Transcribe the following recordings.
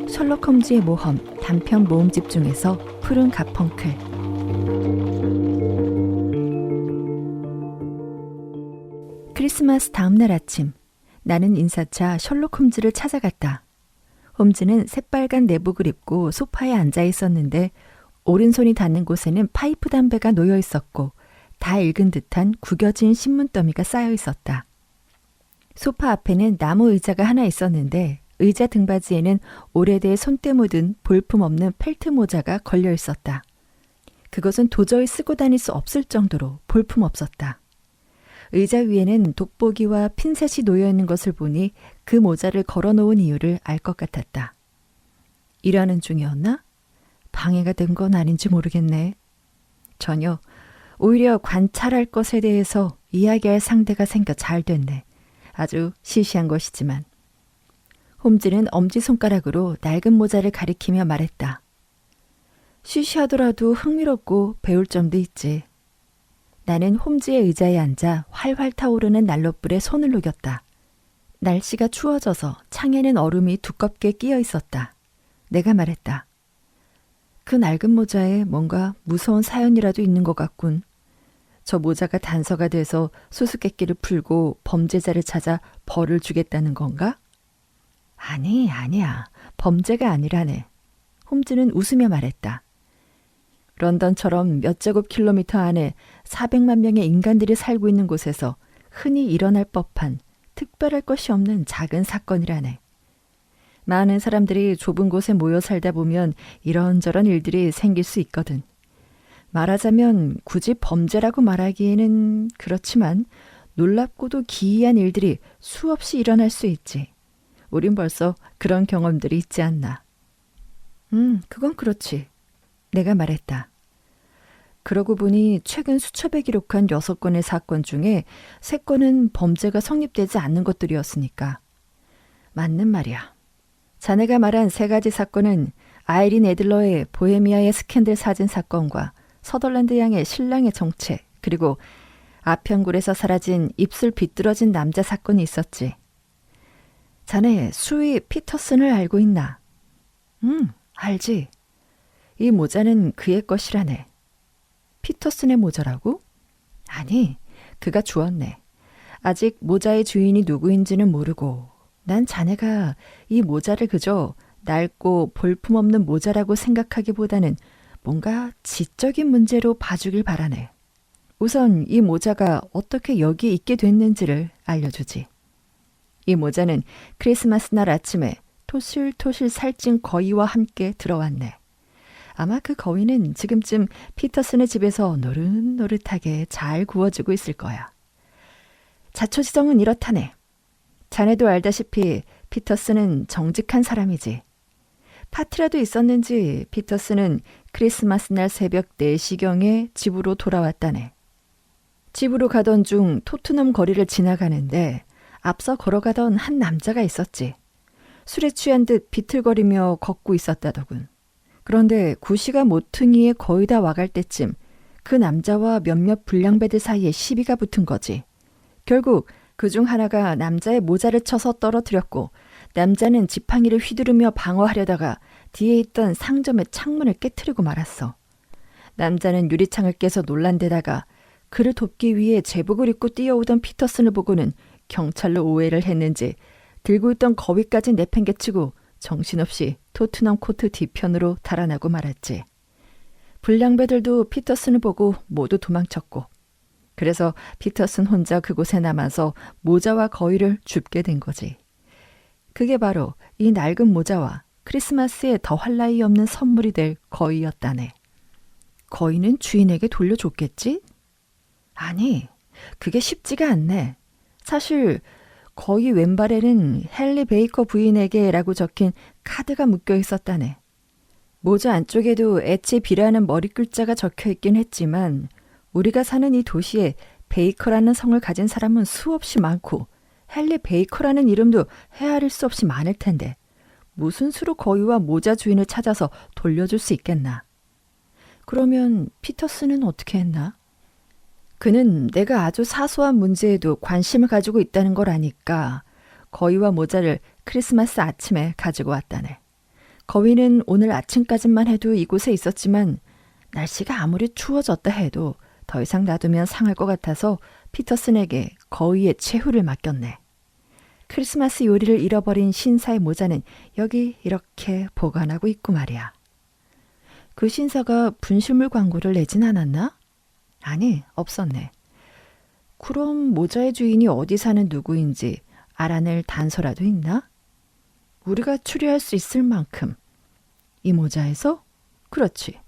셜록 홈즈의 모험 단편 모음집 중에서 푸른 가펑클. 크리스마스 다음날 아침, 나는 인사차 셜록 홈즈를 찾아갔다. 홈즈는 새빨간 내복을 입고 소파에 앉아 있었는데 오른손이 닿는 곳에는 파이프 담배가 놓여 있었고 다 읽은 듯한 구겨진 신문더미가 쌓여 있었다. 소파 앞에는 나무 의자가 하나 있었는데 의자 등받이에는 오래돼 손때 묻은 볼품없는 펠트 모자가 걸려 있었다. 그것은 도저히 쓰고 다닐 수 없을 정도로 볼품없었다. 의자 위에는 돋보기와 핀셋이 놓여 있는 것을 보니 그 모자를 걸어놓은 이유를 알 것 같았다. 일하는 중이었나? 방해가 된 건 아닌지 모르겠네. 전혀. 오히려 관찰할 것에 대해서 이야기할 상대가 생겨 잘 됐네. 아주 시시한 것이지만. 홈즈는 엄지손가락으로 낡은 모자를 가리키며 말했다. 시시하더라도 흥미롭고 배울 점도 있지. 나는 홈즈의 의자에 앉아 활활 타오르는 난로불에 손을 녹였다. 날씨가 추워져서 창에는 얼음이 두껍게 끼어 있었다. 내가 말했다. 그 낡은 모자에 뭔가 무서운 사연이라도 있는 것 같군. 저 모자가 단서가 돼서 수수께끼를 풀고 범죄자를 찾아 벌을 주겠다는 건가? 아니야. 범죄가 아니라네. 홈즈는 웃으며 말했다. 런던처럼 몇 제곱킬로미터 안에 400만 명의 인간들이 살고 있는 곳에서 흔히 일어날 법한 특별할 것이 없는 작은 사건이라네. 많은 사람들이 좁은 곳에 모여 살다 보면 이런저런 일들이 생길 수 있거든. 말하자면 굳이 범죄라고 말하기에는 그렇지만 놀랍고도 기이한 일들이 수없이 일어날 수 있지. 우린 벌써 그런 경험들이 있지 않나. 그건 그렇지. 내가 말했다. 그러고 보니 최근 수첩에 기록한 6건의 사건 중에 3건은 범죄가 성립되지 않는 것들이었으니까. 맞는 말이야. 자네가 말한 3가지 사건은 아이린 애들러의 보헤미아의 스캔들 사진 사건과 서덜란드 양의 신랑의 정체, 그리고 아편굴에서 사라진 입술 비뚤어진 남자 사건이 있었지. 자네 수위 피터슨을 알고 있나? 알지. 이 모자는 그의 것이라네. 피터슨의 모자라고? 아니, 그가 주었네. 아직 모자의 주인이 누구인지는 모르고 난 자네가 이 모자를 그저 낡고 볼품없는 모자라고 생각하기보다는 뭔가 지적인 문제로 봐주길 바라네. 우선 이 모자가 어떻게 여기에 있게 됐는지를 알려주지. 이 모자는 크리스마스 날 아침에 토실토실 살찐 거위와 함께 들어왔네. 아마 그 거위는 지금쯤 피터슨의 집에서 노릇노릇하게 잘 구워지고 있을 거야. 자초지정은 이렇다네. 자네도 알다시피 피터슨은 정직한 사람이지. 파티라도 있었는지 피터슨은 크리스마스 날 새벽 4시경에 집으로 돌아왔다네. 집으로 가던 중 토트넘 거리를 지나가는데 앞서 걸어가던 한 남자가 있었지. 술에 취한 듯 비틀거리며 걷고 있었다더군. 그런데 구시가 모퉁이에 거의 다 와갈 때쯤 그 남자와 몇몇 불량배들 사이에 시비가 붙은 거지. 결국 그중 하나가 남자의 모자를 쳐서 떨어뜨렸고 남자는 지팡이를 휘두르며 방어하려다가 뒤에 있던 상점의 창문을 깨트리고 말았어. 남자는 유리창을 깨서 놀란 데다가 그를 돕기 위해 제복을 입고 뛰어오던 피터슨을 보고는 경찰로 오해를 했는지 들고 있던 거위까지 내팽개치고 정신없이 토트넘 코트 뒤편으로 달아나고 말았지. 불량배들도 피터슨을 보고 모두 도망쳤고 그래서 피터슨 혼자 그곳에 남아서 모자와 거위를 줍게 된 거지. 그게 바로 이 낡은 모자와 크리스마스에 더할 나위 없는 선물이 될 거위였다네. 거위는 주인에게 돌려줬겠지? 아니, 그게 쉽지가 않네. 사실 거위 왼발에는 헨리 베이커 부인에게라고 적힌 카드가 묶여 있었다네. 모자 안쪽에도 H비라는 머리 글자가 적혀 있긴 했지만 우리가 사는 이 도시에 베이커라는 성을 가진 사람은 수없이 많고 헨리 베이커라는 이름도 헤아릴 수 없이 많을 텐데 무슨 수로 거위와 모자 주인을 찾아서 돌려줄 수 있겠나. 그러면 피터슨은 어떻게 했나? 그는 내가 아주 사소한 문제에도 관심을 가지고 있다는 걸 아니까 거위와 모자를 크리스마스 아침에 가지고 왔다네. 거위는 오늘 아침까지만 해도 이곳에 있었지만 날씨가 아무리 추워졌다 해도 더 이상 놔두면 상할 것 같아서 피터슨에게 거위의 최후를 맡겼네. 크리스마스 요리를 잃어버린 신사의 모자는 여기 이렇게 보관하고 있고 말이야. 그 신사가 분실물 광고를 내진 않았나? 아니, 없었네. 그럼 모자의 주인이 어디 사는 누구인지 알아낼 단서라도 있나? 우리가 추리할 수 있을 만큼. 이 모자에서? 그렇지.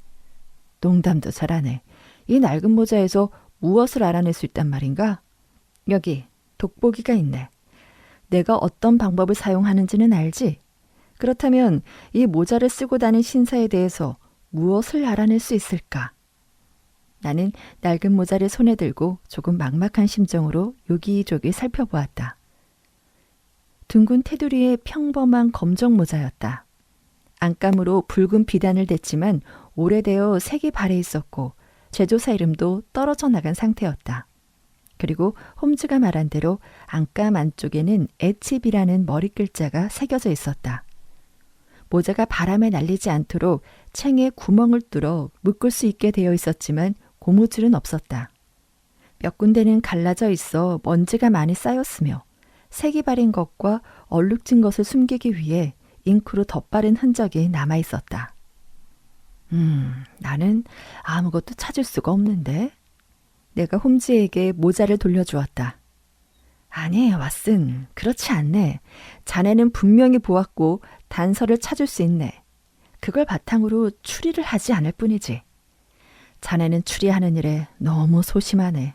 농담도 잘하네. 이 낡은 모자에서 무엇을 알아낼 수 있단 말인가? 여기 돋보기가 있네. 내가 어떤 방법을 사용하는지는 알지? 그렇다면 이 모자를 쓰고 다닌 신사에 대해서 무엇을 알아낼 수 있을까? 나는 낡은 모자를 손에 들고 조금 막막한 심정으로 요기조기 살펴보았다. 둥근 테두리의 평범한 검정 모자였다. 안감으로 붉은 비단을 댔지만 오래되어 색이 발해 있었고 제조사 이름도 떨어져 나간 상태였다. 그리고 홈즈가 말한 대로 안감 안쪽에는 HB라는 머리 글자가 새겨져 있었다. 모자가 바람에 날리지 않도록 챙에 구멍을 뚫어 묶을 수 있게 되어 있었지만 고무줄은 없었다. 몇 군데는 갈라져 있어 먼지가 많이 쌓였으며 색이 바린 것과 얼룩진 것을 숨기기 위해 잉크로 덧바른 흔적이 남아 있었다. 나는 아무것도 찾을 수가 없는데. 내가 홈즈에게 모자를 돌려주었다. 아니, 왓슨, 그렇지 않네. 자네는 분명히 보았고 단서를 찾을 수 있네. 그걸 바탕으로 추리를 하지 않을 뿐이지. 자네는 추리하는 일에 너무 소심하네.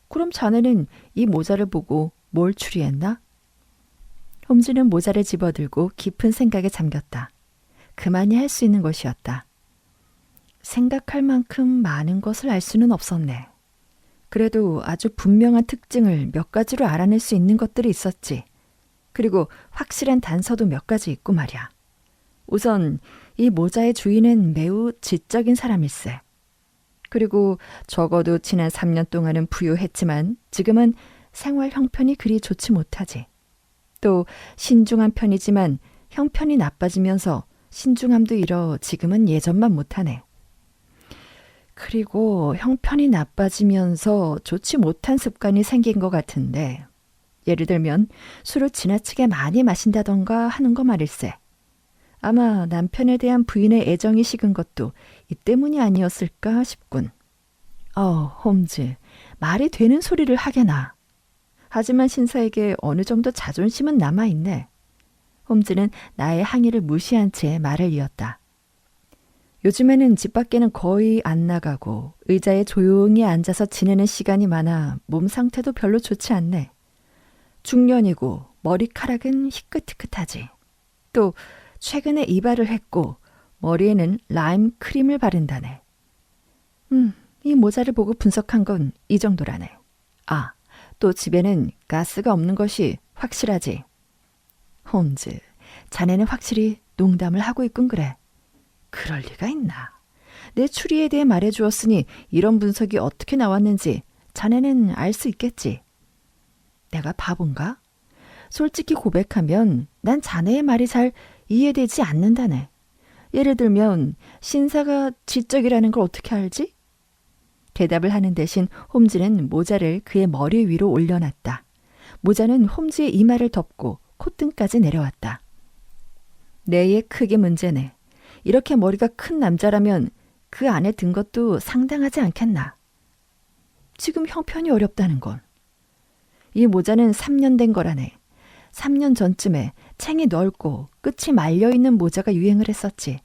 그럼 자네는 이 모자를 보고 뭘 추리했나? 홈즈는 모자를 집어들고 깊은 생각에 잠겼다. 그만이 할 수 있는 것이었다. 생각할 만큼 많은 것을 알 수는 없었네. 그래도 아주 분명한 특징을 몇 가지로 알아낼 수 있는 것들이 있었지. 그리고 확실한 단서도 몇 가지 있고 말이야. 우선 이 모자의 주인은 매우 지적인 사람일세. 그리고 적어도 지난 3년 동안은 부유했지만 지금은 생활 형편이 그리 좋지 못하지. 또 신중한 편이지만 형편이 나빠지면서 신중함도 잃어 지금은 예전만 못하네. 그리고 형편이 나빠지면서 좋지 못한 습관이 생긴 것 같은데, 예를 들면 술을 지나치게 많이 마신다던가 하는 거 말일세. 아마 남편에 대한 부인의 애정이 식은 것도 이 때문이 아니었을까 싶군. 홈즈, 말이 되는 소리를 하게나. 하지만 신사에게 어느 정도 자존심은 남아있네. 홈즈는 나의 항의를 무시한 채 말을 이었다. 요즘에는 집 밖에는 거의 안 나가고 의자에 조용히 앉아서 지내는 시간이 많아 몸 상태도 별로 좋지 않네. 중년이고 머리카락은 희끗희끗하지. 또 최근에 이발을 했고 머리에는 라임 크림을 바른다네. 이 모자를 보고 분석한 건 이 정도라네. 또 집에는 가스가 없는 것이 확실하지. 홈즈, 자네는 확실히 농담을 하고 있군 그래. 그럴 리가 있나. 내 추리에 대해 말해주었으니 이런 분석이 어떻게 나왔는지 자네는 알 수 있겠지. 내가 바본가? 솔직히 고백하면 난 자네의 말이 잘 이해되지 않는다네. 예를 들면 신사가 지적이라는 걸 어떻게 알지? 대답을 하는 대신 홈즈는 모자를 그의 머리 위로 올려놨다. 모자는 홈즈의 이마를 덮고 콧등까지 내려왔다. 내의 크게 문제네. 이렇게 머리가 큰 남자라면 그 안에 든 것도 상당하지 않겠나. 지금 형편이 어렵다는 건. 이 모자는 3년 된 거라네. 3년 전쯤에 챙이 넓고 끝이 말려있는 모자가 유행을 했었지.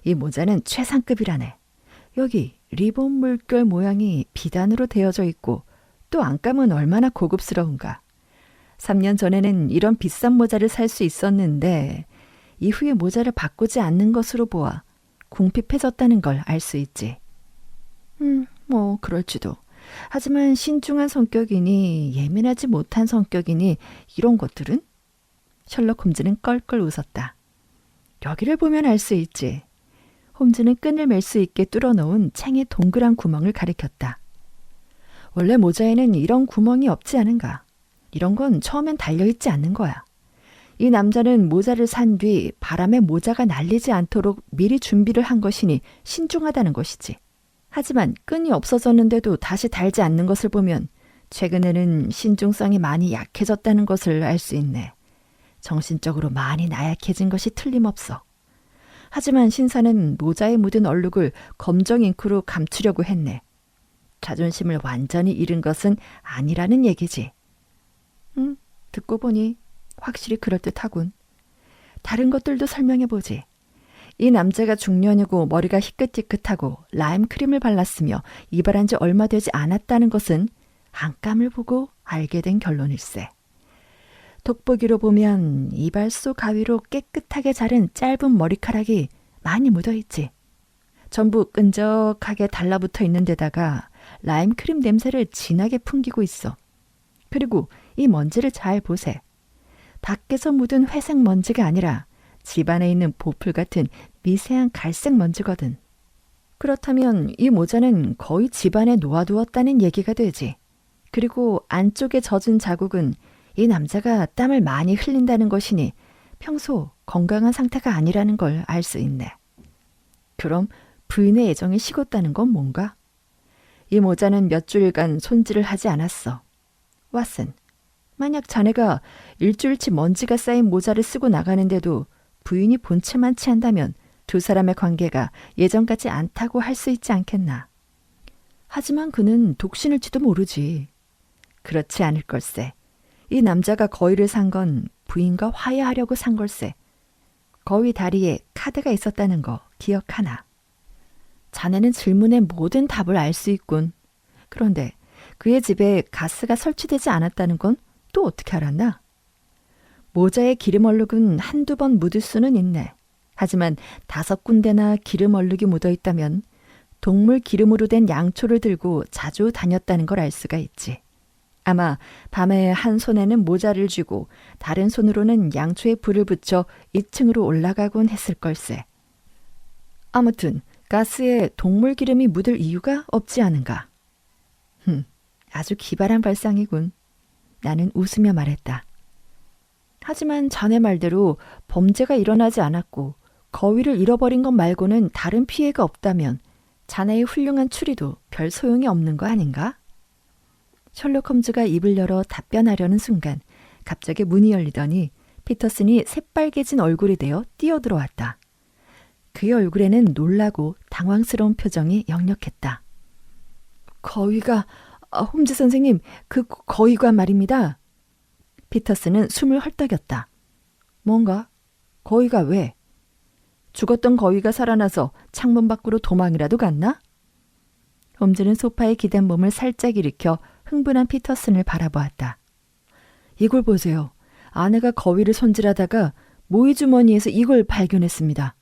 이 모자는 최상급이라네. 여기 리본 물결 모양이 비단으로 되어져 있고 또 안감은 얼마나 고급스러운가. 3년 전에는 이런 비싼 모자를 살 수 있었는데 이후에 모자를 바꾸지 않는 것으로 보아 궁핍해졌다는 걸 알 수 있지. 그럴지도. 하지만 신중한 성격이니 예민하지 못한 성격이니 이런 것들은? 셜록 홈즈는 껄껄 웃었다. 여기를 보면 알 수 있지. 홈즈는 끈을 맬 수 있게 뚫어놓은 챙의 동그란 구멍을 가리켰다. 원래 모자에는 이런 구멍이 없지 않은가. 이런 건 처음엔 달려있지 않는 거야. 이 남자는 모자를 산 뒤 바람에 모자가 날리지 않도록 미리 준비를 한 것이니 신중하다는 것이지. 하지만 끈이 없어졌는데도 다시 달지 않는 것을 보면 최근에는 신중성이 많이 약해졌다는 것을 알 수 있네. 정신적으로 많이 나약해진 것이 틀림없어. 하지만 신사는 모자에 묻은 얼룩을 검정 잉크로 감추려고 했네. 자존심을 완전히 잃은 것은 아니라는 얘기지. 듣고 보니 확실히 그럴듯하군. 다른 것들도 설명해보지. 이 남자가 중년이고 머리가 희끗희끗하고 라임 크림을 발랐으며 이발한 지 얼마 되지 않았다는 것은 안감을 보고 알게 된 결론일세. 돋보기로 보면 이발소 가위로 깨끗하게 자른 짧은 머리카락이 많이 묻어있지. 전부 끈적하게 달라붙어 있는 데다가 라임 크림 냄새를 진하게 풍기고 있어. 그리고 이 먼지를 잘 보세. 밖에서 묻은 회색 먼지가 아니라 집안에 있는 보풀 같은 미세한 갈색 먼지거든. 그렇다면 이 모자는 거의 집안에 놓아두었다는 얘기가 되지. 그리고 안쪽에 젖은 자국은 이 남자가 땀을 많이 흘린다는 것이니 평소 건강한 상태가 아니라는 걸 알 수 있네. 그럼 부인의 애정이 식었다는 건 뭔가? 이 모자는 몇 주일간 손질을 하지 않았어. 왓슨, 만약 자네가 일주일치 먼지가 쌓인 모자를 쓰고 나가는데도 부인이 본체만 취한다면 두 사람의 관계가 예전 같지 않다고 할 수 있지 않겠나. 하지만 그는 독신일지도 모르지. 그렇지 않을 걸세. 이 남자가 거위를 산 건 부인과 화해하려고 산 걸세. 거위 다리에 카드가 있었다는 거 기억하나? 자네는 질문의 모든 답을 알 수 있군. 그런데 그의 집에 가스가 설치되지 않았다는 건 또 어떻게 알았나? 모자에 기름 얼룩은 한두 번 묻을 수는 있네. 하지만 5군데나 기름 얼룩이 묻어 있다면 동물 기름으로 된 양초를 들고 자주 다녔다는 걸 알 수가 있지. 아마 밤에 한 손에는 모자를 쥐고 다른 손으로는 양초에 불을 붙여 2층으로 올라가곤 했을 걸세. 아무튼 가스에 동물 기름이 묻을 이유가 없지 않은가. 아주 기발한 발상이군. 나는 웃으며 말했다. 하지만 자네 말대로 범죄가 일어나지 않았고 거위를 잃어버린 것 말고는 다른 피해가 없다면 자네의 훌륭한 추리도 별 소용이 없는 거 아닌가? 셜록 홈즈가 입을 열어 답변하려는 순간 갑자기 문이 열리더니 피터슨이 새빨개진 얼굴이 되어 뛰어들어왔다. 그의 얼굴에는 놀라고 당황스러운 표정이 역력했다. 거위가... 홈즈 선생님, 그 거위가 말입니다. 피터슨은 숨을 헐떡였다. 뭔가? 거위가 왜? 죽었던 거위가 살아나서 창문 밖으로 도망이라도 갔나? 홈즈는 소파에 기댄 몸을 살짝 일으켜 흥분한 피터슨을 바라보았다. 이걸 보세요. 아내가 거위를 손질하다가 모이 주머니에서 이걸 발견했습니다.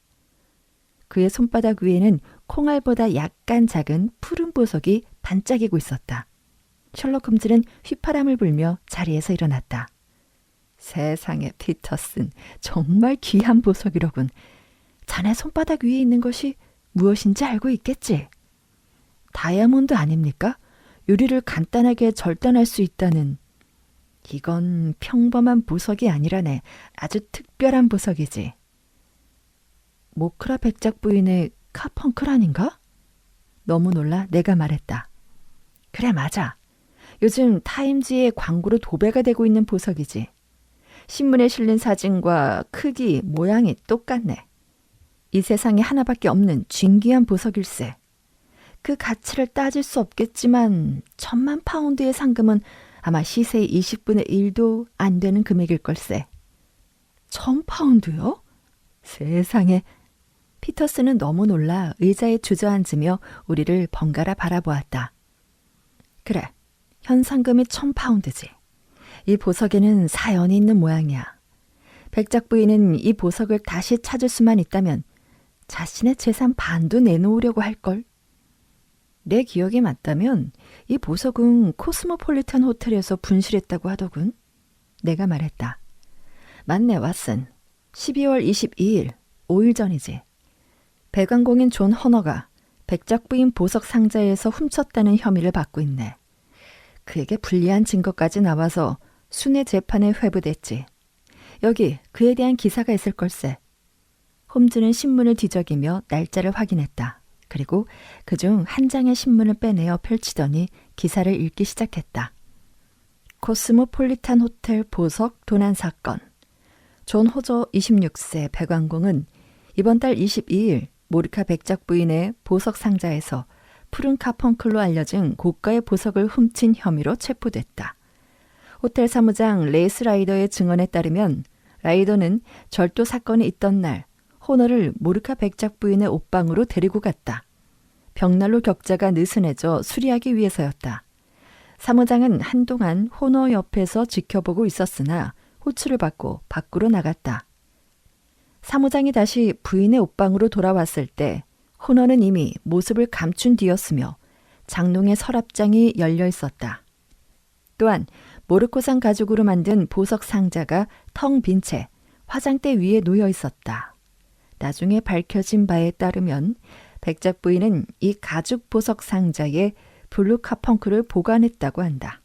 그의 손바닥 위에는 콩알보다 약간 작은 푸른 보석이 반짝이고 있었다. 셜록 홈즈는 휘파람을 불며 자리에서 일어났다. 세상에 피터슨, 정말 귀한 보석이로군. 자네 손바닥 위에 있는 것이 무엇인지 알고 있겠지? 다이아몬드 아닙니까? 유리를 간단하게 절단할 수 있다는. 이건 평범한 보석이 아니라네. 아주 특별한 보석이지. 모크라 백작 부인의 카펑클 아닌가? 너무 놀라 내가 말했다. 그래, 맞아. 요즘 타임지의 광고로 도배가 되고 있는 보석이지. 신문에 실린 사진과 크기, 모양이 똑같네. 이 세상에 하나밖에 없는 진귀한 보석일세. 그 가치를 따질 수 없겠지만 10,000만 파운드의 상금은 아마 시세의 20분의 1도 안 되는 금액일 걸세. 1,000파운드요? 세상에. 피터슨은 너무 놀라 의자에 주저앉으며 우리를 번갈아 바라보았다. 그래, 현 상금이 1,000파운드지. 이 보석에는 사연이 있는 모양이야. 백작 부인은 이 보석을 다시 찾을 수만 있다면 자신의 재산 반도 내놓으려고 할걸. 내 기억이 맞다면 이 보석은 코스모폴리탄 호텔에서 분실했다고 하더군. 내가 말했다. 맞네, 왓슨. 12월 22일, 5일 전이지. 배관공인 존 허너가 백작 부인 보석 상자에서 훔쳤다는 혐의를 받고 있네. 그에게 불리한 증거까지 나와서 순회 재판에 회부됐지. 여기 그에 대한 기사가 있을 걸세. 홈즈는 신문을 뒤적이며 날짜를 확인했다. 그리고 그중 한 장의 신문을 빼내어 펼치더니 기사를 읽기 시작했다. 코스모폴리탄 호텔 보석 도난 사건. 존 호저 26세 백왕공은 이번 달 22일 모리카 백작 부인의 보석 상자에서 푸른 카펑클로 알려진 고가의 보석을 훔친 혐의로 체포됐다. 호텔 사무장 레이스 라이더의 증언에 따르면 라이더는 절도 사건이 있던 날 호너를 모리카 백작 부인의 옷방으로 데리고 갔다. 벽난로 격자가 느슨해져 수리하기 위해서였다. 사무장은 한동안 호너 옆에서 지켜보고 있었으나 호출을 받고 밖으로 나갔다. 사무장이 다시 부인의 옷방으로 돌아왔을 때 호너는 이미 모습을 감춘 뒤였으며 장롱의 서랍장이 열려 있었다. 또한 모르코산 가죽으로 만든 보석 상자가 텅 빈 채 화장대 위에 놓여 있었다. 나중에 밝혀진 바에 따르면 백작 부인은 이 가죽 보석 상자에 블루 카펑크를 보관했다고 한다.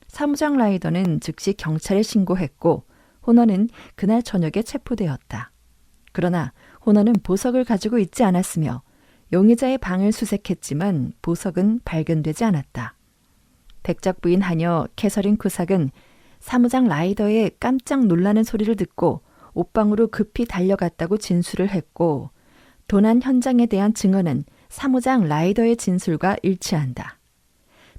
사무장 라이더는 즉시 경찰에 신고했고 호너는 그날 저녁에 체포되었다. 그러나 호너는 보석을 가지고 있지 않았으며 용의자의 방을 수색했지만 보석은 발견되지 않았다. 백작 부인 하녀 캐서린 쿠삭은 사무장 라이더의 깜짝 놀라는 소리를 듣고 옷방으로 급히 달려갔다고 진술을 했고 도난 현장에 대한 증언은 사무장 라이더의 진술과 일치한다.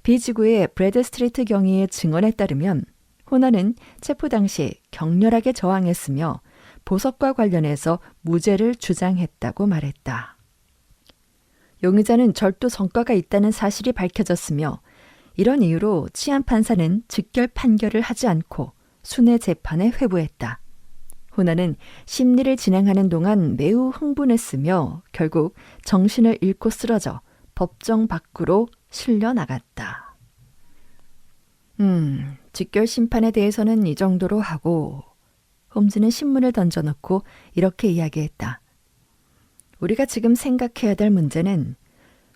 비지구의 브래드 스트리트 경위의 증언에 따르면 호너는 체포 당시 격렬하게 저항했으며 보석과 관련해서 무죄를 주장했다고 말했다. 용의자는 절도 성과가 있다는 사실이 밝혀졌으며 이런 이유로 치안 판사는 즉결 판결을 하지 않고 순회 재판에 회부했다. 호너는 심리를 진행하는 동안 매우 흥분했으며 결국 정신을 잃고 쓰러져 법정 밖으로 실려 나갔다. 직결 심판에 대해서는 이 정도로 하고 홈즈는 신문을 던져놓고 이렇게 이야기했다. 우리가 지금 생각해야 될 문제는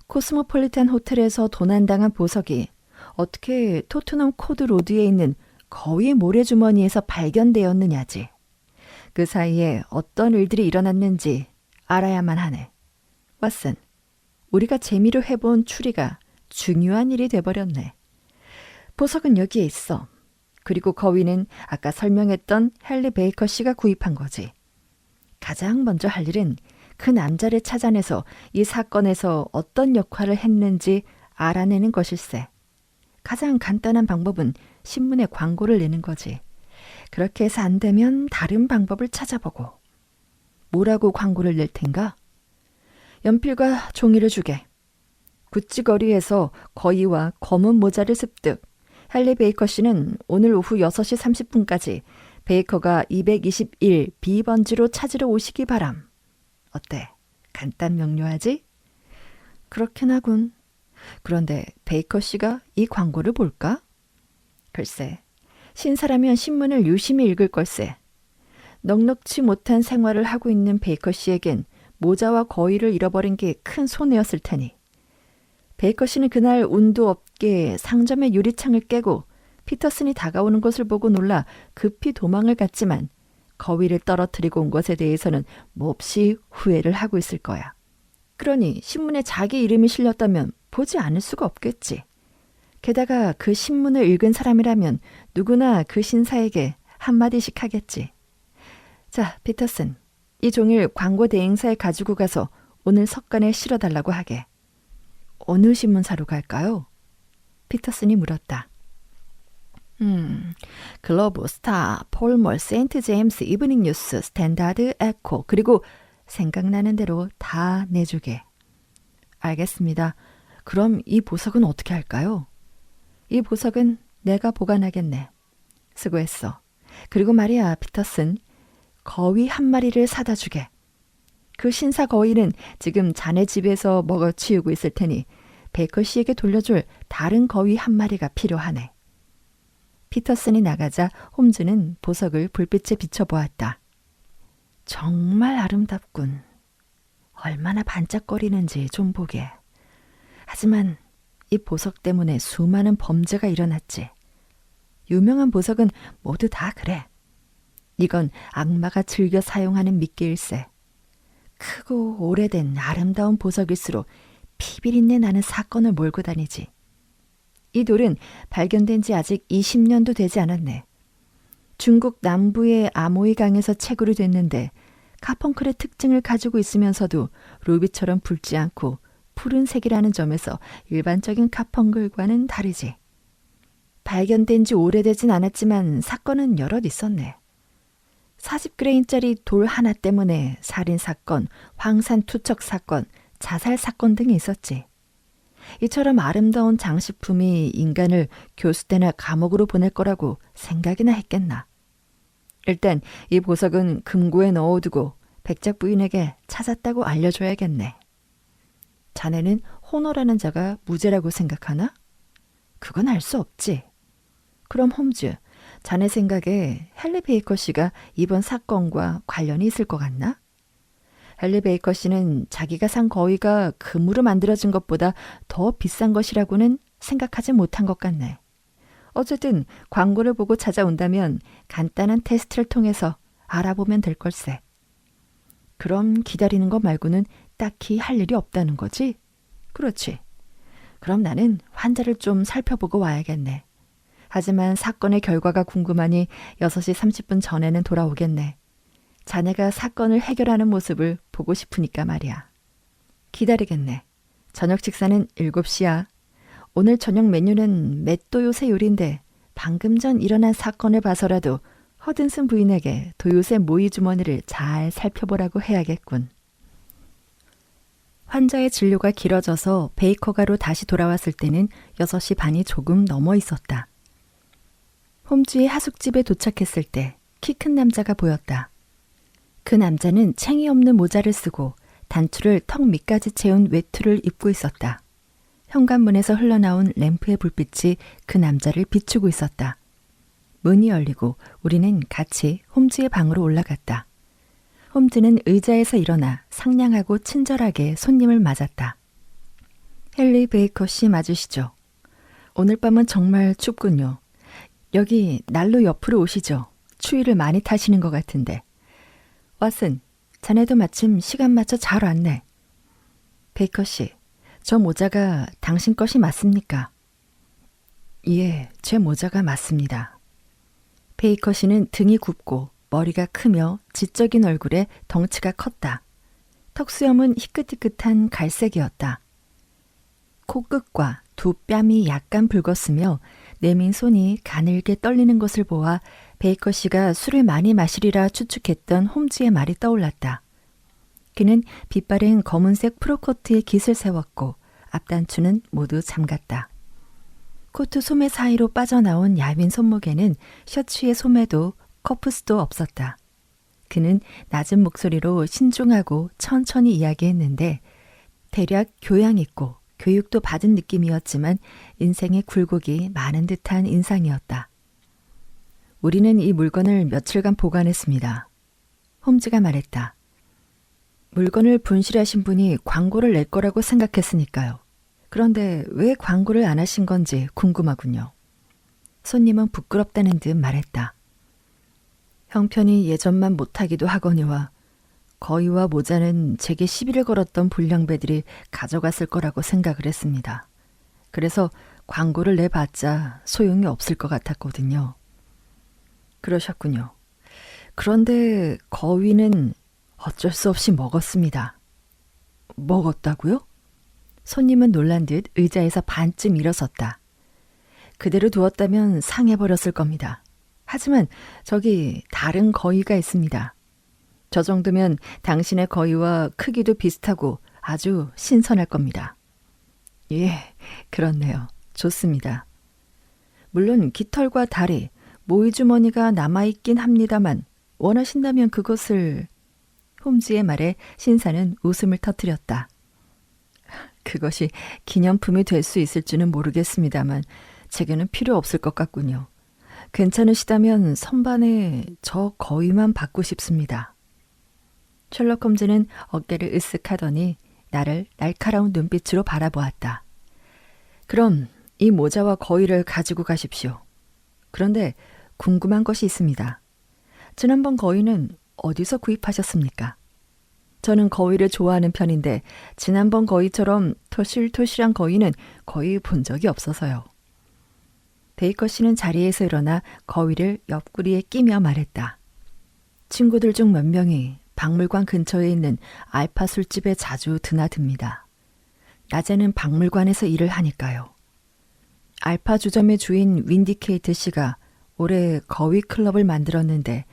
코스모폴리탄 호텔에서 도난당한 보석이 어떻게 토트넘 코드 로드에 있는 거위 모래주머니에서 발견되었느냐지. 그 사이에 어떤 일들이 일어났는지 알아야만 하네. 왓슨, 우리가 재미로 해본 추리가 중요한 일이 돼버렸네. 보석은 여기에 있어. 그리고 거위는 아까 설명했던 헨리 베이커 씨가 구입한 거지. 가장 먼저 할 일은 그 남자를 찾아내서 이 사건에서 어떤 역할을 했는지 알아내는 것일세. 가장 간단한 방법은 신문에 광고를 내는 거지. 그렇게 해서 안 되면 다른 방법을 찾아보고. 뭐라고 광고를 낼 텐가? 연필과 종이를 주게. 구찌거리에서 거위와 검은 모자를 습득. 헨리 베이커 씨는 오늘 오후 6시 30분까지 베이커가 221 B번지로 찾으러 오시기 바람. 어때? 간단 명료하지? 그렇긴 하군. 그런데 베이커 씨가 이 광고를 볼까? 글쎄, 신사라면 신문을 유심히 읽을 걸세. 넉넉지 못한 생활을 하고 있는 베이커 씨에겐 모자와 거위를 잃어버린 게 큰 손해였을 테니. 베이커 씨는 그날 운도 없게 상점의 유리창을 깨고 피터슨이 다가오는 것을 보고 놀라 급히 도망을 갔지만 거위를 떨어뜨리고 온 것에 대해서는 몹시 후회를 하고 있을 거야. 그러니 신문에 자기 이름이 실렸다면 보지 않을 수가 없겠지. 게다가 그 신문을 읽은 사람이라면 누구나 그 신사에게 한마디씩 하겠지. 자, 피터슨, 이 종일 광고 대행사에 가지고 가서 오늘 석간에 실어달라고 하게. 어느 신문사로 갈까요? 피터슨이 물었다. 글로브, 스타, 폴몰, 세인트 제임스, 이브닝 뉴스, 스탠다드, 에코, 그리고 생각나는 대로 다 내주게. 알겠습니다. 그럼 이 보석은 어떻게 할까요? 이 보석은 내가 보관하겠네. 수고했어. 그리고 말이야, 피터슨. 거위 한 마리를 사다 주게. 그 신사 거위는 지금 자네 집에서 먹어치우고 있을 테니 베이커 씨에게 돌려줄 다른 거위 한 마리가 필요하네. 피터슨이 나가자 홈즈는 보석을 불빛에 비춰보았다. 정말 아름답군. 얼마나 반짝거리는지 좀 보게. 하지만 이 보석 때문에 수많은 범죄가 일어났지. 유명한 보석은 모두 다 그래. 이건 악마가 즐겨 사용하는 미끼일세. 크고 오래된 아름다운 보석일수록 피비린내 나는 사건을 몰고 다니지. 이 돌은 발견된 지 아직 20년도 되지 않았네. 중국 남부의 아모이 강에서 채굴이 됐는데 카펑클의 특징을 가지고 있으면서도 루비처럼 붉지 않고 푸른색이라는 점에서 일반적인 카펑클과는 다르지. 발견된 지 오래되진 않았지만 사건은 여럿 있었네. 40그레인짜리 돌 하나 때문에 살인사건, 황산투척 사건, 자살사건 등이 있었지. 이처럼 아름다운 장식품이 인간을 교수대나 감옥으로 보낼 거라고 생각이나 했겠나. 일단 이 보석은 금고에 넣어두고 백작 부인에게 찾았다고 알려줘야겠네. 자네는 호너라는 자가 무죄라고 생각하나? 그건 알 수 없지. 그럼 홈즈, 자네 생각에 헨리 베이커 씨가 이번 사건과 관련이 있을 것 같나? 헨리 베이커 씨는 자기가 산 거위가 금으로 만들어진 것보다 더 비싼 것이라고는 생각하지 못한 것 같네. 어쨌든 광고를 보고 찾아온다면 간단한 테스트를 통해서 알아보면 될 걸세. 그럼 기다리는 것 말고는 딱히 할 일이 없다는 거지? 그렇지. 그럼 나는 환자를 좀 살펴보고 와야겠네. 하지만 사건의 결과가 궁금하니 6시 30분 전에는 돌아오겠네. 자네가 사건을 해결하는 모습을 보고 싶으니까 말이야. 기다리겠네. 저녁 식사는 7시야. 오늘 저녁 메뉴는 맷도요새 요리인데 방금 전 일어난 사건을 봐서라도 허든슨 부인에게 도요새 모이 주머니를 잘 살펴보라고 해야겠군. 환자의 진료가 길어져서 베이커가로 다시 돌아왔을 때는 6시 반이 조금 넘어 있었다. 홈즈의 하숙집에 도착했을 때 키 큰 남자가 보였다. 그 남자는 챙이 없는 모자를 쓰고 단추를 턱 밑까지 채운 외투를 입고 있었다. 현관문에서 흘러나온 램프의 불빛이 그 남자를 비추고 있었다. 문이 열리고 우리는 같이 홈즈의 방으로 올라갔다. 홈즈는 의자에서 일어나 상냥하고 친절하게 손님을 맞았다. 헨리 베이커 씨 맞으시죠? 오늘 밤은 정말 춥군요. 여기 난로 옆으로 오시죠. 추위를 많이 타시는 것 같은데. 왓슨, 자네도 마침 시간 맞춰 잘 왔네. 베이커 씨, 저 모자가 당신 것이 맞습니까? 예, 제 모자가 맞습니다. 베이커 씨는 등이 굽고 머리가 크며 지적인 얼굴에 덩치가 컸다. 턱수염은 희끗희끗한 갈색이었다. 코끝과 두 뺨이 약간 붉었으며 내민 손이 가늘게 떨리는 것을 보아 베이커 씨가 술을 많이 마시리라 추측했던 홈즈의 말이 떠올랐다. 그는 빛바랜 검은색 프로코트에 깃을 세웠고 앞단추는 모두 잠갔다. 코트 소매 사이로 빠져나온 얇은 손목에는 셔츠의 소매도 커프스도 없었다. 그는 낮은 목소리로 신중하고 천천히 이야기했는데 대략 교양 있고 교육도 받은 느낌이었지만 인생의 굴곡이 많은 듯한 인상이었다. 우리는 이 물건을 며칠간 보관했습니다. 홈즈가 말했다. 물건을 분실하신 분이 광고를 낼 거라고 생각했으니까요. 그런데 왜 광고를 안 하신 건지 궁금하군요. 손님은 부끄럽다는 듯 말했다. 형편이 예전만 못하기도 하거니와 거위와 모자는 제게 시비를 걸었던 불량배들이 가져갔을 거라고 생각을 했습니다. 그래서 광고를 내봤자 소용이 없을 것 같았거든요. 그러셨군요. 그런데 거위는 어쩔 수 없이 먹었습니다. 먹었다고요? 손님은 놀란 듯 의자에서 반쯤 일어섰다. 그대로 두었다면 상해버렸을 겁니다. 하지만 저기 다른 거위가 있습니다. 저 정도면 당신의 거위와 크기도 비슷하고 아주 신선할 겁니다. 예, 그렇네요. 좋습니다. 물론 깃털과 다리, 모이주머니가 남아있긴 합니다만 원하신다면 그것을... 홈즈의 말에 신사는 웃음을 터뜨렸다. 그것이 기념품이 될 수 있을지는 모르겠습니다만 제게는 필요 없을 것 같군요. 괜찮으시다면 선반에 저 거위만 받고 싶습니다. 셜록 홈즈는 어깨를 으쓱하더니 나를 날카로운 눈빛으로 바라보았다. 그럼 이 모자와 거위를 가지고 가십시오. 그런데 궁금한 것이 있습니다. 지난번 거위는 어디서 구입하셨습니까? 저는 거위를 좋아하는 편인데 지난번 거위처럼 토실토실한 거위는 거의 본 적이 없어서요. 베이커 씨는 자리에서 일어나 거위를 옆구리에 끼며 말했다. 친구들 중 몇 명이 박물관 근처에 있는 알파 술집에 자주 드나듭니다. 낮에는 박물관에서 일을 하니까요. 알파 주점의 주인 윈디케이트 씨가 올해 거위 클럽을 만들었는데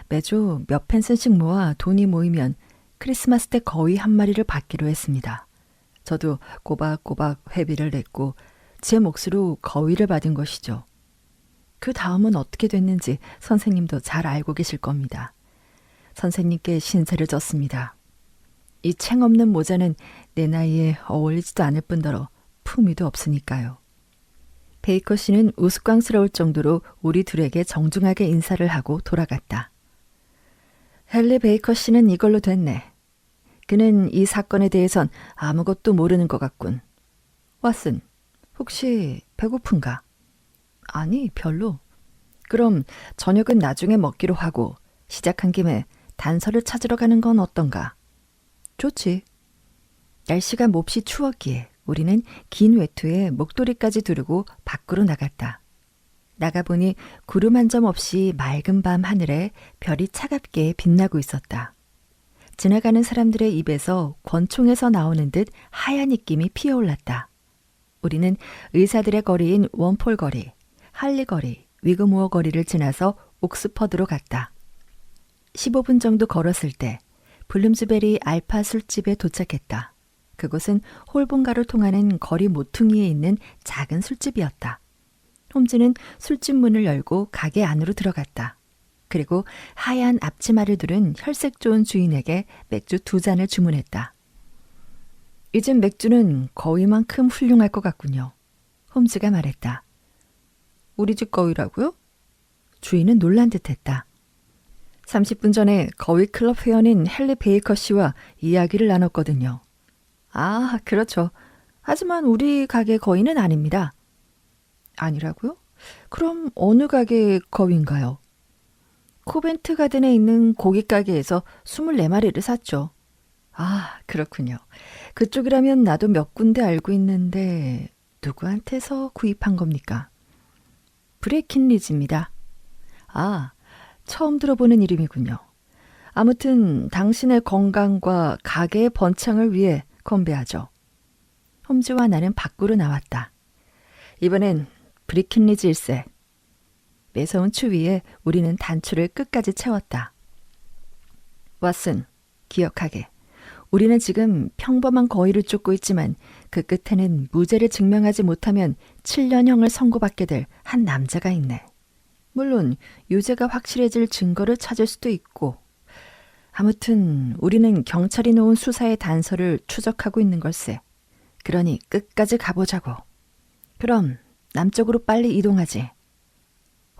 매주 몇 펜슨씩 모아 돈이 모이면 크리스마스 때 거위 한 마리를 받기로 했습니다. 저도 꼬박꼬박 회비를 냈고 제 몫으로 거위를 받은 것이죠. 그 다음은 어떻게 됐는지 선생님도 잘 알고 계실 겁니다. 선생님께 신세를 졌습니다. 이 챙 없는 모자는 내 나이에 어울리지도 않을 뿐더러 품위도 없으니까요. 베이커 씨는 우스꽝스러울 정도로 우리 둘에게 정중하게 인사를 하고 돌아갔다. 헨리 베이커 씨는 이걸로 됐네. 그는 이 사건에 대해선 아무것도 모르는 것 같군. 왓슨, 혹시 배고픈가? 아니, 별로. 그럼 저녁은 나중에 먹기로 하고 시작한 김에 단서를 찾으러 가는 건 어떤가? 좋지. 날씨가 몹시 추웠기에 우리는 긴 외투에 목도리까지 두르고 밖으로 나갔다. 나가보니 구름 한 점 없이 맑은 밤 하늘에 별이 차갑게 빛나고 있었다. 지나가는 사람들의 입에서 권총에서 나오는 듯 하얀 입김이 피어올랐다. 우리는 의사들의 거리인 원폴 거리, 할리 거리, 위그모어 거리를 지나서 옥스퍼드로 갔다. 15분 정도 걸었을 때 블룸즈베리 알파 술집에 도착했다. 그곳은 홀본가로 통하는 거리 모퉁이에 있는 작은 술집이었다. 홈즈는 술집 문을 열고 가게 안으로 들어갔다. 그리고 하얀 앞치마를 두른 혈색 좋은 주인에게 맥주 2잔을 주문했다. 이젠 맥주는 거위만큼 훌륭할 것 같군요. 홈즈가 말했다. 우리 집 거위라고요? 주인은 놀란 듯했다. 30분 전에 거위 클럽 회원인 헨리 베이커 씨와 이야기를 나눴거든요. 아, 그렇죠. 하지만 우리 가게 거위는 아닙니다. 아니라고요? 그럼 어느 가게 거위인가요? 코벤트 가든에 있는 고기 가게에서 24마리를 샀죠. 아, 그렇군요. 그쪽이라면 나도 몇 군데 알고 있는데 누구한테서 구입한 겁니까? 브레킨리즈입니다. 아, 처음 들어보는 이름이군요. 아무튼 당신의 건강과 가게의 번창을 위해 건배하죠. 홈즈와 나는 밖으로 나왔다. 이번엔 브리킨리즈 일세. 매서운 추위에 우리는 단추를 끝까지 채웠다. 왓슨, 기억하게. 우리는 지금 평범한 거위를 쫓고 있지만 그 끝에는 무죄를 증명하지 못하면 7년형을 선고받게 될 한 남자가 있네. 물론 유죄가 확실해질 증거를 찾을 수도 있고. 아무튼 우리는 경찰이 놓은 수사의 단서를 추적하고 있는 걸세. 그러니 끝까지 가보자고. 그럼 남쪽으로 빨리 이동하지.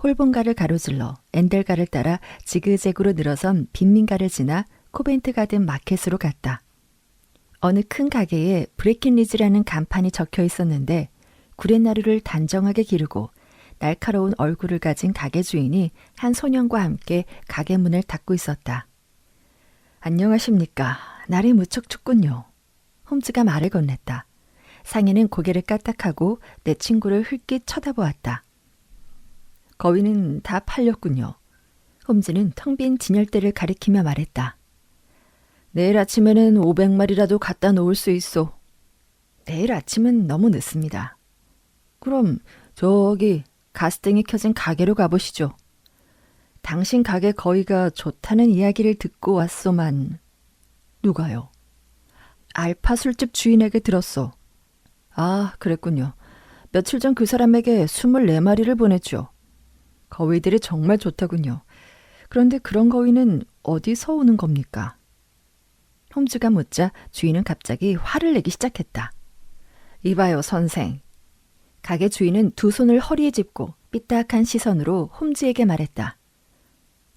홀본가를 가로질러 엔델가를 따라 지그재그로 늘어선 빈민가를 지나 코벤트 가든 마켓으로 갔다. 어느 큰 가게에 브레킨리즈라는 간판이 적혀 있었는데 구렛나루를 단정하게 기르고 날카로운 얼굴을 가진 가게 주인이 한 소년과 함께 가게 문을 닫고 있었다. 안녕하십니까. 날이 무척 춥군요. 홈즈가 말을 건넸다. 상인은 고개를 까딱하고 내 친구를 흘낏 쳐다보았다. 거위는 다 팔렸군요. 홈즈는 텅 빈 진열대를 가리키며 말했다. 내일 아침에는 500마리라도 갖다 놓을 수 있어. 내일 아침은 너무 늦습니다. 그럼 저기 가스등이 켜진 가게로 가보시죠. 당신 가게 거위가 좋다는 이야기를 듣고 왔소만. 누가요? 알파 술집 주인에게 들었어. 아, 그랬군요. 며칠 전 그 사람에게 24마리를 보냈죠. 거위들이 정말 좋다군요. 그런데 그런 거위는 어디서 오는 겁니까? 홈즈가 묻자 주인은 갑자기 화를 내기 시작했다. 이봐요, 선생. 가게 주인은 두 손을 허리에 짚고 삐딱한 시선으로 홈즈에게 말했다.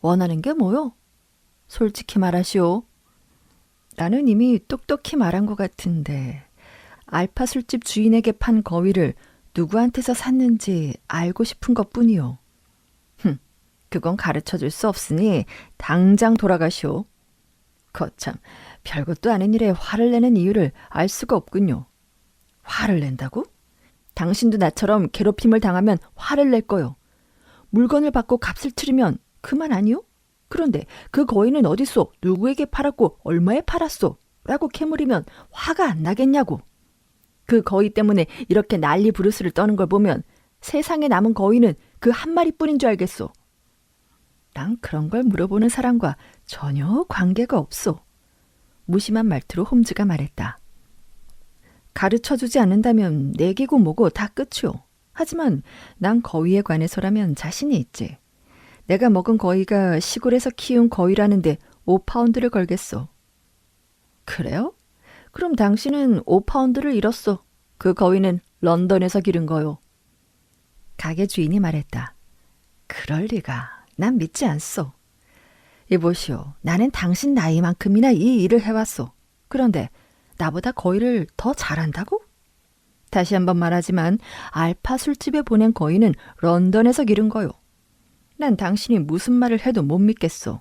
원하는 게 뭐요? 솔직히 말하시오. 나는 이미 똑똑히 말한 것 같은데 알파 술집 주인에게 판 거위를 누구한테서 샀는지 알고 싶은 것뿐이요. 그건 가르쳐줄 수 없으니 당장 돌아가시오. 거참, 별것도 아닌 일에 화를 내는 이유를 알 수가 없군요. 화를 낸다고? 당신도 나처럼 괴롭힘을 당하면 화를 낼 거요. 물건을 받고 값을 치르면 그만 아니요? 그런데 그 거인은 어디서 누구에게 팔았고 얼마에 팔았소? 라고 캐물으면 화가 안 나겠냐고. 그 거위 때문에 이렇게 난리 부르스를 떠는 걸 보면 세상에 남은 거위는 그 한 마리뿐인 줄 알겠소. 난 그런 걸 물어보는 사람과 전혀 관계가 없소. 무심한 말투로 홈즈가 말했다. 가르쳐주지 않는다면 내기고 뭐고 다 끝이오. 하지만 난 거위에 관해서라면 자신이 있지. 내가 먹은 거위가 시골에서 키운 거위라는데 5파운드를 걸겠소. 그래요? 그럼 당신은 5파운드를 잃었소. 그 거위는 런던에서 기른 거요. 가게 주인이 말했다. 그럴 리가. 난 믿지 않소. 이보시오. 나는 당신 나이만큼이나 이 일을 해왔소. 그런데 나보다 거위를 더 잘한다고? 다시 한번 말하지만 알파 술집에 보낸 거위는 런던에서 기른 거요. 난 당신이 무슨 말을 해도 못 믿겠소.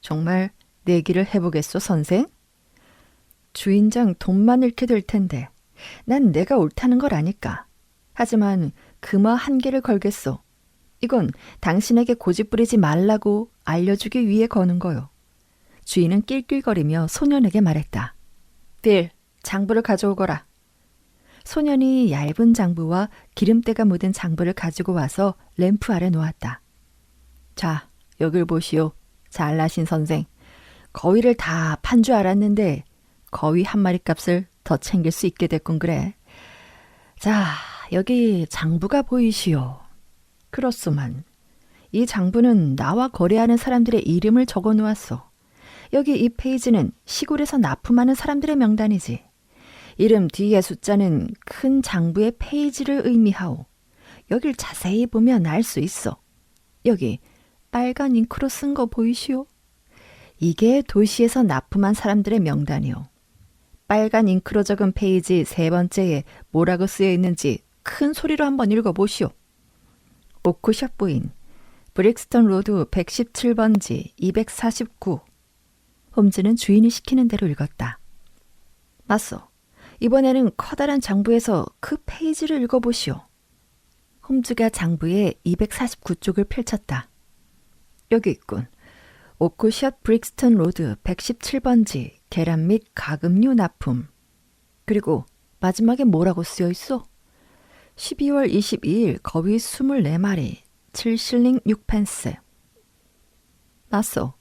정말 내기를 해보겠소, 선생? 주인장 돈만 잃게 될 텐데 난 내가 옳다는 걸 아니까. 하지만 금화 1개를 걸겠소. 이건 당신에게 고집 부리지 말라고 알려주기 위해 거는 거요. 주인은 낄낄거리며 소년에게 말했다. 빌, 장부를 가져오거라. 소년이 얇은 장부와 기름때가 묻은 장부를 가지고 와서 램프 아래 놓았다. 자, 여길 보시오. 잘나신 선생. 거위를 다 판 줄 알았는데 거위 한 마리 값을 더 챙길 수 있게 됐군 그래. 자, 여기 장부가 보이시오. 그렇소만. 이 장부는 나와 거래하는 사람들의 이름을 적어 놓았소. 여기 이 페이지는 시골에서 납품하는 사람들의 명단이지. 이름 뒤에 숫자는 큰 장부의 페이지를 의미하오. 여길 자세히 보면 알 수 있어. 여기 빨간 잉크로 쓴 거 보이시오? 이게 도시에서 납품한 사람들의 명단이오. 빨간 잉크로 적은 페이지 3번째에 뭐라고 쓰여 있는지 큰 소리로 한번 읽어보시오. 오크숍 부인, 브릭스턴 로드 117번지 249. 홈즈는 주인이 시키는 대로 읽었다. 맞소. 이번에는 커다란 장부에서 그 페이지를 읽어보시오. 홈즈가 장부에 249쪽을 펼쳤다. 여기 있군. 오크숍 브릭스턴 로드 117번지 계란 및 가금류 납품. 그리고 마지막에 뭐라고 쓰여 있어? 12월 22일 거위 24마리 7실링 6펜스. 맞소.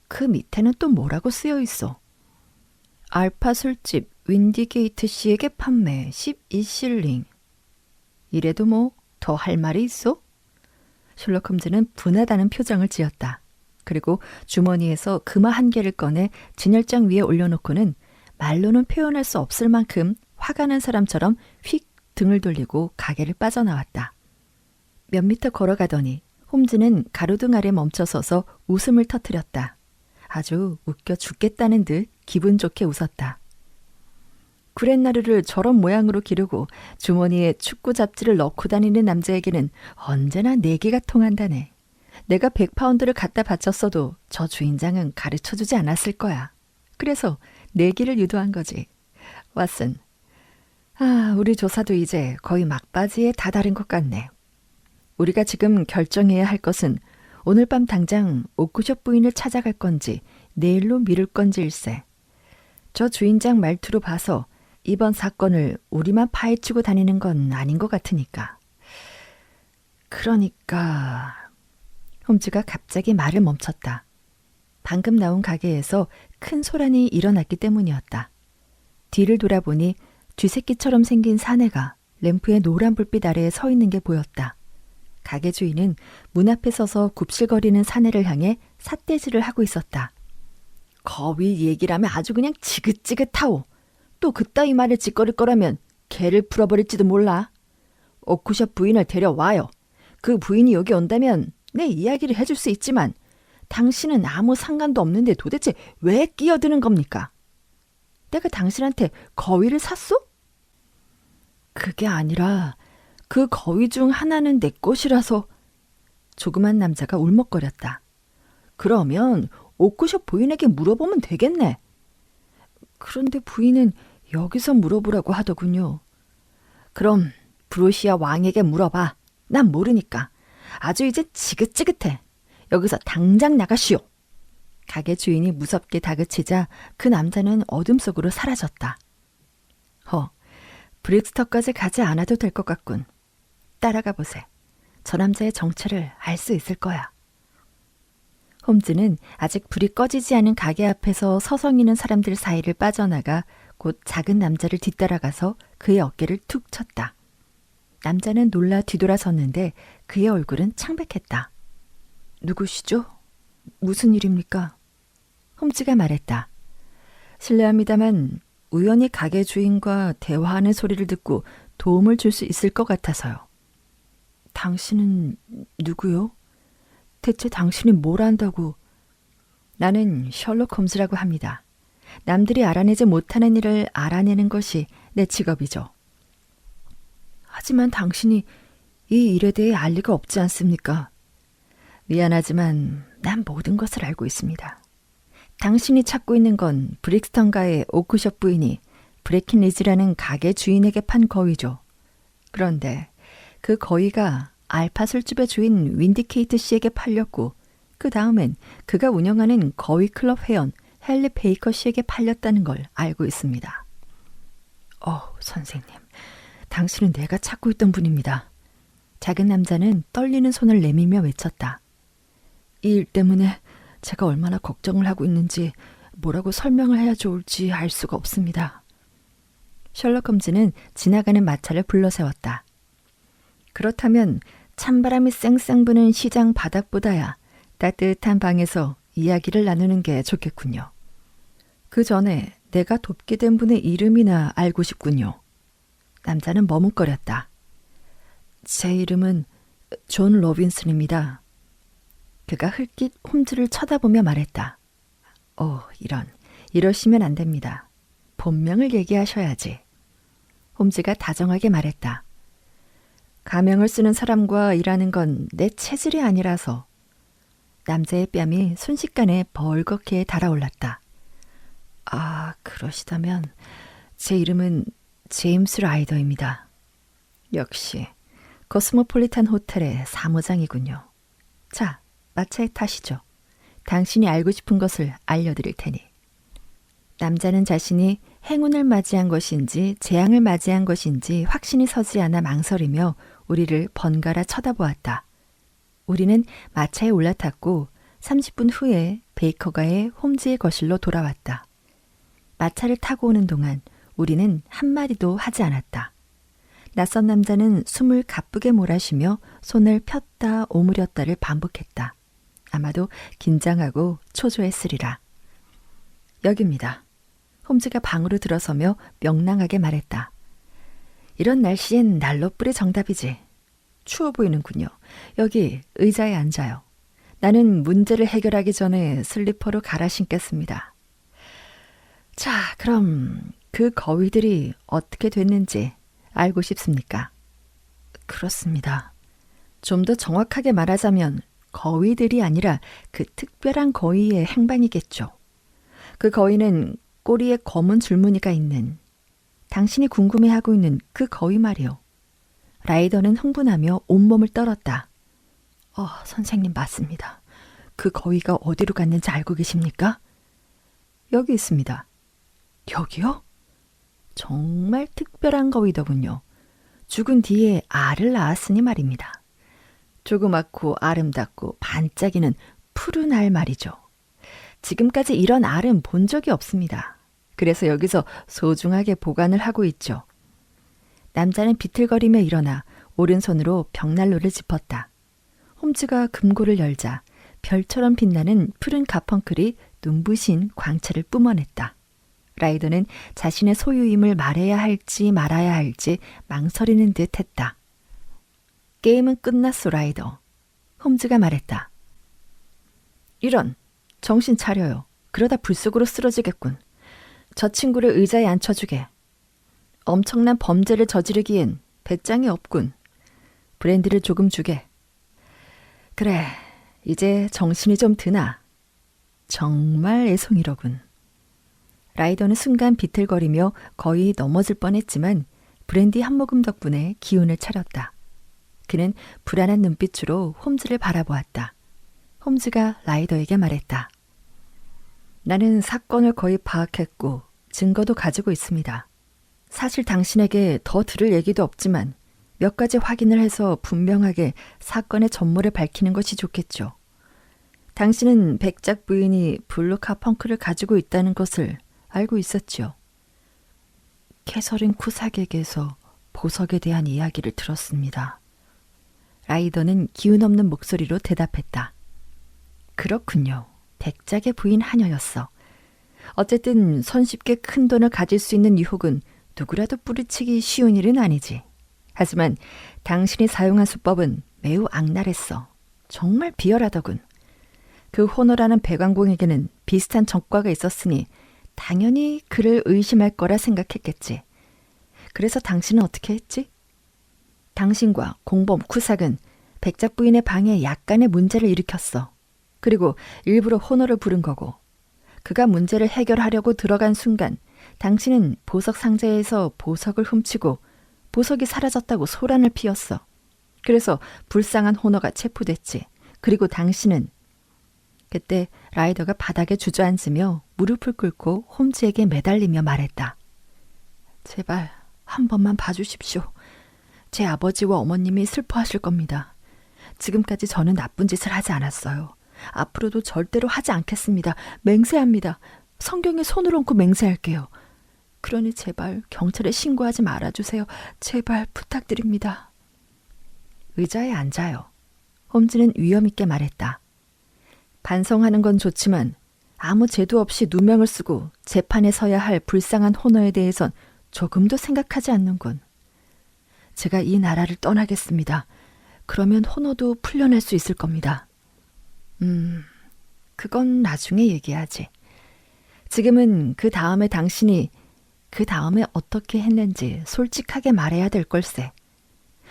그 밑에는 또 뭐라고 쓰여 있어? 알파 술집 윈디게이트 씨에게 판매 12실링. 이래도 뭐 더 할 말이 있어? 셜록 홈즈는 분하다는 표정을 지었다. 그리고 주머니에서 금화 1개를 꺼내 진열장 위에 올려놓고는 말로는 표현할 수 없을 만큼 화가 난 사람처럼 휙 등을 돌리고 가게를 빠져나왔다. 몇 미터 걸어가더니 홈즈는 가로등 아래 멈춰서서 웃음을 터뜨렸다. 아주 웃겨 죽겠다는 듯 기분 좋게 웃었다. 구렛나루를 저런 모양으로 기르고 주머니에 축구 잡지를 넣고 다니는 남자에게는 언제나 내기가 통한다네. 내가 100파운드를 갖다 바쳤어도 저 주인장은 가르쳐주지 않았을 거야. 그래서 내기를 유도한 거지. 왓슨, 우리 조사도 이제 거의 막바지에 다다른 것 같네. 우리가 지금 결정해야 할 것은 오늘 밤 당장 오크숍 부인을 찾아갈 건지 내일로 미룰 건지일세. 저 주인장 말투로 봐서 이번 사건을 우리만 파헤치고 다니는 건 아닌 것 같으니까. 그러니까... 홈즈가 갑자기 말을 멈췄다. 방금 나온 가게에서 큰 소란이 일어났기 때문이었다. 뒤를 돌아보니 쥐새끼처럼 생긴 사내가 램프의 노란 불빛 아래에 서 있는 게 보였다. 가게 주인은 문 앞에 서서 굽실거리는 사내를 향해 삿대질을 하고 있었다. 거위 얘기라면 아주 그냥 지긋지긋하오. 또 그따위 말을 짓거릴 거라면 개를 풀어버릴지도 몰라. 오크숍 부인을 데려와요. 그 부인이 여기 온다면 내 이야기를 해줄 수 있지만 당신은 아무 상관도 없는데 도대체 왜 끼어드는 겁니까? 내가 당신한테 거위를 샀소? 그게 아니라 그 거위 중 하나는 내 것이라서. 조그만 남자가 울먹거렸다. 그러면 오크숍 부인에게 물어보면 되겠네. 그런데 부인은 여기서 물어보라고 하더군요. 그럼 브루시아 왕에게 물어봐. 난 모르니까. 아주 이제 지긋지긋해. 여기서 당장 나가시오. 가게 주인이 무섭게 다그치자 그 남자는 어둠 속으로 사라졌다. 브릭스터까지 가지 않아도 될 것 같군. 따라가 보세. 저 남자의 정체를 알 수 있을 거야. 홈즈는 아직 불이 꺼지지 않은 가게 앞에서 서성이는 사람들 사이를 빠져나가 곧 작은 남자를 뒤따라가서 그의 어깨를 툭 쳤다. 남자는 놀라 뒤돌아섰는데 그의 얼굴은 창백했다. 누구시죠? 무슨 일입니까? 홈즈가 말했다. 실례합니다만 우연히 가게 주인과 대화하는 소리를 듣고 도움을 줄 수 있을 것 같아서요. 당신은 누구요? 대체 당신이 뭘 안다고? 나는 셜록 홈즈라고 합니다. 남들이 알아내지 못하는 일을 알아내는 것이 내 직업이죠. 하지만 당신이 이 일에 대해 알 리가 없지 않습니까? 미안하지만 난 모든 것을 알고 있습니다. 당신이 찾고 있는 건 브릭스턴가의 오크숍 부인이 브레킨리지라는 가게 주인에게 판 거위죠. 그런데 그 거위가 알파 술집의 주인 윈디케이트 씨에게 팔렸고 그 다음엔 그가 운영하는 거위 클럽 회원 헨리 베이커 씨에게 팔렸다는 걸 알고 있습니다. 선생님, 당신은 내가 찾고 있던 분입니다. 작은 남자는 떨리는 손을 내밀며 외쳤다. 이 일 때문에 제가 얼마나 걱정을 하고 있는지 뭐라고 설명을 해야 좋을지 알 수가 없습니다. 셜록 홈즈는 지나가는 마차를 불러세웠다. 그렇다면 찬바람이 쌩쌩 부는 시장 바닥보다야 따뜻한 방에서 이야기를 나누는 게 좋겠군요. 그 전에 내가 돕게 된 분의 이름이나 알고 싶군요. 남자는 머뭇거렸다. 제 이름은 존 로빈슨입니다. 그가 흘낏 홈즈를 쳐다보며 말했다. 이러시면 안 됩니다. 본명을 얘기하셔야지. 홈즈가 다정하게 말했다. 가명을 쓰는 사람과 일하는 건 내 체질이 아니라서. 남자의 뺨이 순식간에 벌겋게 달아올랐다. 그러시다면 제 이름은 제임스 라이더입니다. 역시 코스모폴리탄 호텔의 사무장이군요. 자, 마차에 타시죠. 당신이 알고 싶은 것을 알려드릴 테니. 남자는 자신이 행운을 맞이한 것인지 재앙을 맞이한 것인지 확신이 서지 않아 망설이며 우리를 번갈아 쳐다보았다. 우리는 마차에 올라탔고 30분 후에 베이커가의 홈즈의 거실로 돌아왔다. 마차를 타고 오는 동안 우리는 한마디도 하지 않았다. 낯선 남자는 숨을 가쁘게 몰아쉬며 손을 폈다 오므렸다를 반복했다. 아마도 긴장하고 초조했으리라. 여기입니다. 홈즈가 방으로 들어서며 명랑하게 말했다. 이런 날씨엔 난로불이 정답이지. 추워 보이는군요. 여기 의자에 앉아요. 나는 문제를 해결하기 전에 슬리퍼로 갈아 신겠습니다. 자, 그럼 그 거위들이 어떻게 됐는지 알고 싶습니까? 그렇습니다. 좀 더 정확하게 말하자면 거위들이 아니라 그 특별한 거위의 행방이겠죠. 그 거위는 꼬리에 검은 줄무늬가 있는, 당신이 궁금해하고 있는 그 거위 말이요. 라이더는 흥분하며 온몸을 떨었다. 선생님 맞습니다. 그 거위가 어디로 갔는지 알고 계십니까? 여기 있습니다. 여기요? 정말 특별한 거위더군요. 죽은 뒤에 알을 낳았으니 말입니다. 조그맣고 아름답고 반짝이는 푸른 알 말이죠. 지금까지 이런 알은 본 적이 없습니다. 그래서 여기서 소중하게 보관을 하고 있죠. 남자는 비틀거리며 일어나 오른손으로 벽난로를 짚었다. 홈즈가 금고를 열자 별처럼 빛나는 푸른 가펑클이 눈부신 광채를 뿜어냈다. 라이더는 자신의 소유임을 말해야 할지 말아야 할지 망설이는 듯 했다. 게임은 끝났소, 라이더. 홈즈가 말했다. 이런, 정신 차려요. 그러다 불 속으로 쓰러지겠군. 저 친구를 의자에 앉혀주게. 엄청난 범죄를 저지르기엔 배짱이 없군. 브랜디를 조금 주게. 그래, 이제 정신이 좀 드나. 정말 애송이로군. 라이더는 순간 비틀거리며 거의 넘어질 뻔했지만 브랜디 한 모금 덕분에 기운을 차렸다. 그는 불안한 눈빛으로 홈즈를 바라보았다. 홈즈가 라이더에게 말했다. 나는 사건을 거의 파악했고 증거도 가지고 있습니다. 사실 당신에게 더 들을 얘기도 없지만 몇 가지 확인을 해서 분명하게 사건의 전모를 밝히는 것이 좋겠죠. 당신은 백작 부인이 블루카 펑크를 가지고 있다는 것을 알고 있었죠. 캐서린 쿠삭에게서 보석에 대한 이야기를 들었습니다. 라이더는 기운 없는 목소리로 대답했다. 그렇군요. 백작의 부인 하녀였어. 어쨌든 손쉽게 큰 돈을 가질 수 있는 유혹은 누구라도 뿌리치기 쉬운 일은 아니지. 하지만 당신이 사용한 수법은 매우 악랄했어. 정말 비열하더군. 그 호노라는 배관공에게는 비슷한 전과가 있었으니 당연히 그를 의심할 거라 생각했겠지. 그래서 당신은 어떻게 했지? 당신과 공범 쿠삭은 백작 부인의 방에 약간의 문제를 일으켰어. 그리고 일부러 호노를 부른 거고. 그가 문제를 해결하려고 들어간 순간 당신은 보석 상자에서 보석을 훔치고 보석이 사라졌다고 소란을 피웠어. 그래서 불쌍한 호너가 체포됐지. 그리고 당신은 그때 라이더가 바닥에 주저앉으며 무릎을 꿇고 홈즈에게 매달리며 말했다. 제발 한 번만 봐주십시오. 제 아버지와 어머님이 슬퍼하실 겁니다. 지금까지 저는 나쁜 짓을 하지 않았어요. 앞으로도 절대로 하지 않겠습니다. 맹세합니다. 성경에 손을 얹고 맹세할게요. 그러니 제발 경찰에 신고하지 말아주세요. 제발 부탁드립니다. 의자에 앉아요. 홈즈는 위험 있게 말했다. 반성하는 건 좋지만 아무 죄도 없이 누명을 쓰고 재판에 서야 할 불쌍한 호너에 대해선 조금도 생각하지 않는군. 제가 이 나라를 떠나겠습니다. 그러면 호너도 풀려날 수 있을 겁니다. 그건 나중에 얘기하지. 지금은 그 다음에 당신이 그 다음에 어떻게 했는지 솔직하게 말해야 될 걸세.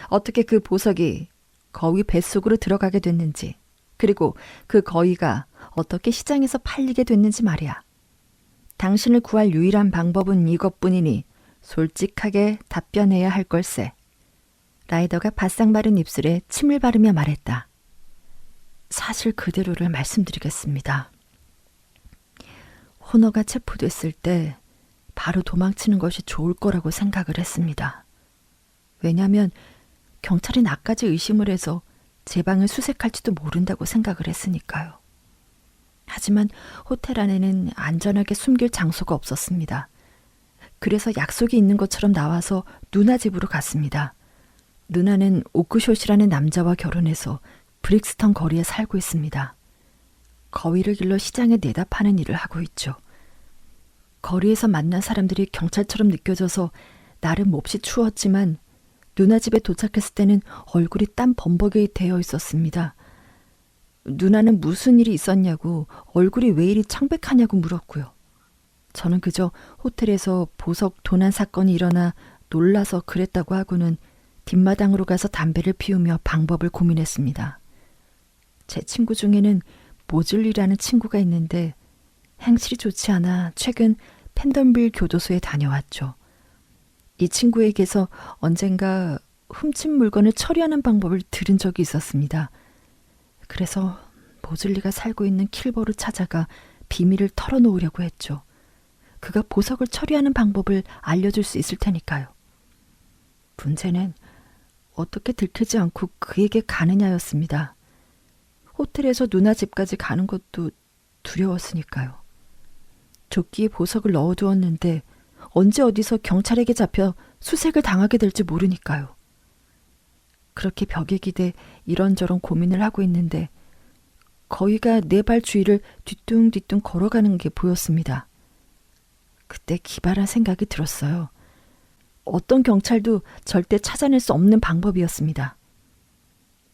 어떻게 그 보석이 거위 뱃속으로 들어가게 됐는지, 그리고 그 거위가 어떻게 시장에서 팔리게 됐는지 말이야. 당신을 구할 유일한 방법은 이것뿐이니 솔직하게 답변해야 할 걸세. 라이더가 바싹 마른 입술에 침을 바르며 말했다. 사실 그대로를 말씀드리겠습니다. 호너가 체포됐을 때 바로 도망치는 것이 좋을 거라고 생각을 했습니다. 왜냐하면 경찰이 나까지 의심을 해서 제 방을 수색할지도 모른다고 생각을 했으니까요. 하지만 호텔 안에는 안전하게 숨길 장소가 없었습니다. 그래서 약속이 있는 것처럼 나와서 누나 집으로 갔습니다. 누나는 오크숏이라는 남자와 결혼해서 브릭스턴 거리에 살고 있습니다. 거위를 길러 시장에 내다 파는 일을 하고 있죠. 거리에서 만난 사람들이 경찰처럼 느껴져서 나름 몹시 추웠지만 누나 집에 도착했을 때는 얼굴이 땀 범벅이 되어 있었습니다. 누나는 무슨 일이 있었냐고, 얼굴이 왜 이리 창백하냐고 물었고요. 저는 그저 호텔에서 보석 도난 사건이 일어나 놀라서 그랬다고 하고는 뒷마당으로 가서 담배를 피우며 방법을 고민했습니다. 제 친구 중에는 모즐리라는 친구가 있는데 행실이 좋지 않아 최근 펜던빌 교도소에 다녀왔죠. 이 친구에게서 언젠가 훔친 물건을 처리하는 방법을 들은 적이 있었습니다. 그래서 모즐리가 살고 있는 킬버로 찾아가 비밀을 털어놓으려고 했죠. 그가 보석을 처리하는 방법을 알려줄 수 있을 테니까요. 문제는 어떻게 들키지 않고 그에게 가느냐였습니다. 호텔에서 누나 집까지 가는 것도 두려웠으니까요. 조끼에 보석을 넣어두었는데 언제 어디서 경찰에게 잡혀 수색을 당하게 될지 모르니까요. 그렇게 벽에 기대 이런저런 고민을 하고 있는데 거위가 내 발 주위를 뒤뚱뒤뚱 걸어가는 게 보였습니다. 그때 기발한 생각이 들었어요. 어떤 경찰도 절대 찾아낼 수 없는 방법이었습니다.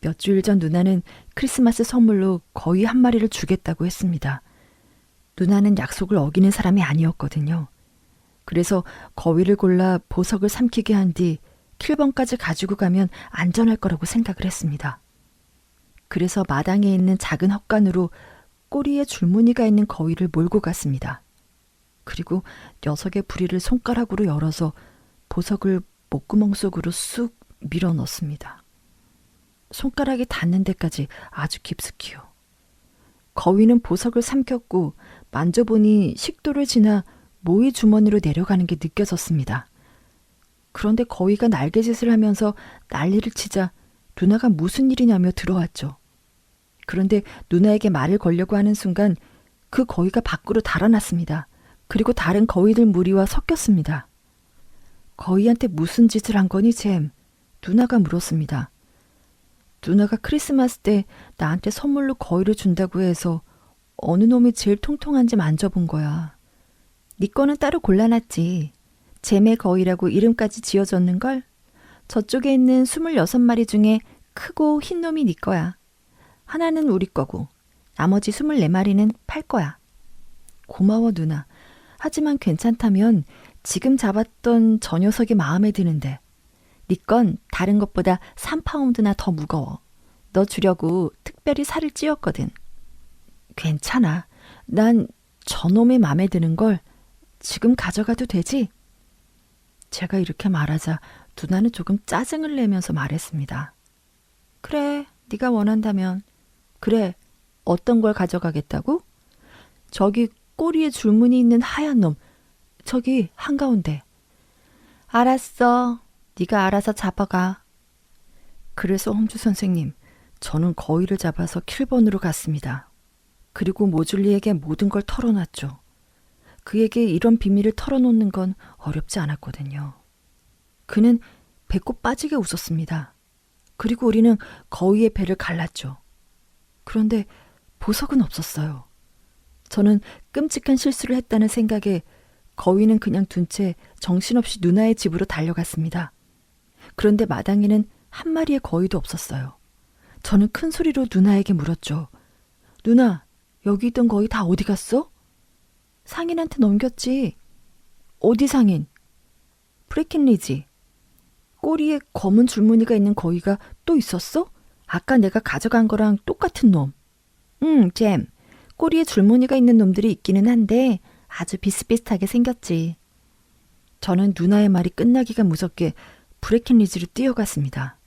몇 주일 전 누나는 크리스마스 선물로 거위 한 마리를 주겠다고 했습니다. 누나는 약속을 어기는 사람이 아니었거든요. 그래서 거위를 골라 보석을 삼키게 한 뒤 킬번까지 가지고 가면 안전할 거라고 생각을 했습니다. 그래서 마당에 있는 작은 헛간으로 꼬리에 줄무늬가 있는 거위를 몰고 갔습니다. 그리고 녀석의 부리를 손가락으로 열어서 보석을 목구멍 속으로 쑥 밀어 넣습니다. 손가락이 닿는 데까지 아주 깊숙이요. 거위는 보석을 삼켰고 만져보니 식도를 지나 모이 주머니로 내려가는 게 느껴졌습니다. 그런데 거위가 날개짓을 하면서 난리를 치자 누나가 무슨 일이냐며 들어왔죠. 그런데 누나에게 말을 걸려고 하는 순간 그 거위가 밖으로 달아났습니다. 그리고 다른 거위들 무리와 섞였습니다. 거위한테 무슨 짓을 한 거니, 잼? 누나가 물었습니다. 누나가 크리스마스 때 나한테 선물로 거위를 준다고 해서 어느 놈이 제일 통통한지 만져본 거야. 네 거는 따로 골라놨지. 잼의 거위라고 이름까지 지어줬는걸? 저쪽에 있는 26마리 중에 크고 흰 놈이 네 거야. 하나는 우리 거고 나머지 24마리는 팔 거야. 고마워 누나. 하지만 괜찮다면 지금 잡았던 저 녀석이 마음에 드는데 네 건 다른 것보다 3파운드나 더 무거워. 너 주려고 특별히 살을 찌웠거든. 괜찮아. 난 저놈이 마음에 드는 걸 지금 가져가도 되지? 제가 이렇게 말하자 누나는 조금 짜증을 내면서 말했습니다. 그래, 네가 원한다면. 그래, 어떤 걸 가져가겠다고? 저기 꼬리에 줄무늬 있는 하얀 놈, 저기 한가운데. 알았어. 네가 알아서 잡아가. 그래서 홈즈 선생님, 저는 거위를 잡아서 킬번으로 갔습니다. 그리고 모줄리에게 모든 걸 털어놨죠. 그에게 이런 비밀을 털어놓는 건 어렵지 않았거든요. 그는 배꼽 빠지게 웃었습니다. 그리고 우리는 거위의 배를 갈랐죠. 그런데 보석은 없었어요. 저는 끔찍한 실수를 했다는 생각에 거위는 그냥 둔 채 정신없이 누나의 집으로 달려갔습니다. 그런데 마당에는 한 마리의 거위도 없었어요. 저는 큰 소리로 누나에게 물었죠. 누나, 여기 있던 거위 다 어디 갔어? 상인한테 넘겼지. 어디 상인? 브레켄리지. 꼬리에 검은 줄무늬가 있는 거위가 또 있었어? 아까 내가 가져간 거랑 똑같은 놈. 잼. 꼬리에 줄무늬가 있는 놈들이 있기는 한데 아주 비슷비슷하게 생겼지. 저는 누나의 말이 끝나기가 무섭게 브레켄리지로 뛰어갔습니다.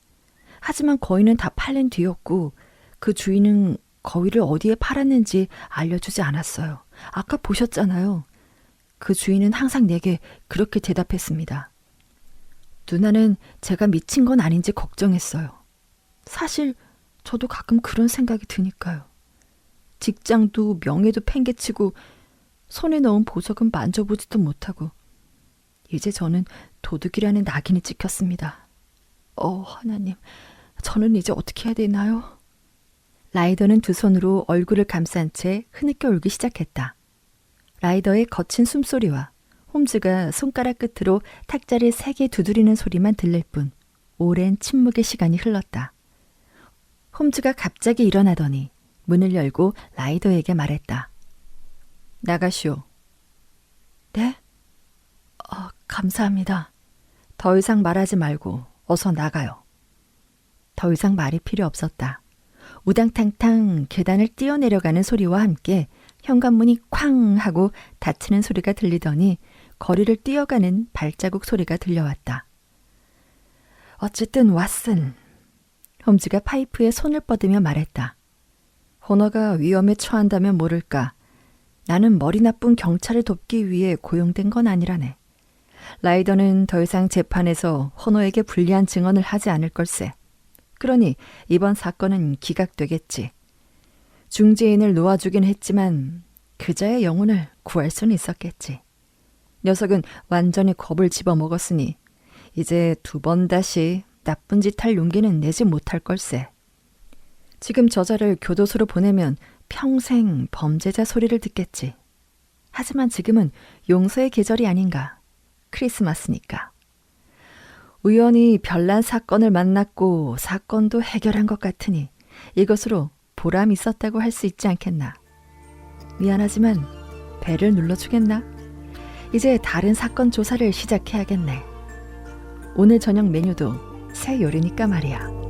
하지만 거위는 다 팔린 뒤였고 그 주인은 거위를 어디에 팔았는지 알려주지 않았어요. 아까 보셨잖아요. 그 주인은 항상 내게 그렇게 대답했습니다. 누나는 제가 미친 건 아닌지 걱정했어요. 사실 저도 가끔 그런 생각이 드니까요. 직장도 명예도 팽개치고 손에 넣은 보석은 만져보지도 못하고 이제 저는 도둑이라는 낙인이 찍혔습니다. 하나님, 저는 이제 어떻게 해야 되나요? 라이더는 두 손으로 얼굴을 감싼 채 흐느껴 울기 시작했다. 라이더의 거친 숨소리와 홈즈가 손가락 끝으로 탁자를 세게 두드리는 소리만 들릴 뿐 오랜 침묵의 시간이 흘렀다. 홈즈가 갑자기 일어나더니 문을 열고 라이더에게 말했다. 나가시오. 네? 감사합니다. 더 이상 말하지 말고 어서 나가요. 더 이상 말이 필요 없었다. 우당탕탕 계단을 뛰어내려가는 소리와 함께 현관문이 쾅 하고 닫히는 소리가 들리더니 거리를 뛰어가는 발자국 소리가 들려왔다. 어쨌든 왓슨. 홈즈가 파이프에 손을 뻗으며 말했다. 호너가 위험에 처한다면 모를까. 나는 머리 나쁜 경찰을 돕기 위해 고용된 건 아니라네. 라이더는 더 이상 재판에서 호너에게 불리한 증언을 하지 않을 걸세. 그러니 이번 사건은 기각되겠지. 중재인을 놓아주긴 했지만 그자의 영혼을 구할 수는 있었겠지. 녀석은 완전히 겁을 집어먹었으니 이제 두 번 다시 나쁜 짓 할 용기는 내지 못할 걸세. 지금 저자를 교도소로 보내면 평생 범죄자 소리를 듣겠지. 하지만 지금은 용서의 계절이 아닌가. 크리스마스니까. 우연히 별난 사건을 만났고 사건도 해결한 것 같으니 이것으로 보람 있었다고 할 수 있지 않겠나. 미안하지만 배를 눌러주겠나? 이제 다른 사건 조사를 시작해야겠네. 오늘 저녁 메뉴도 새 요리니까 말이야.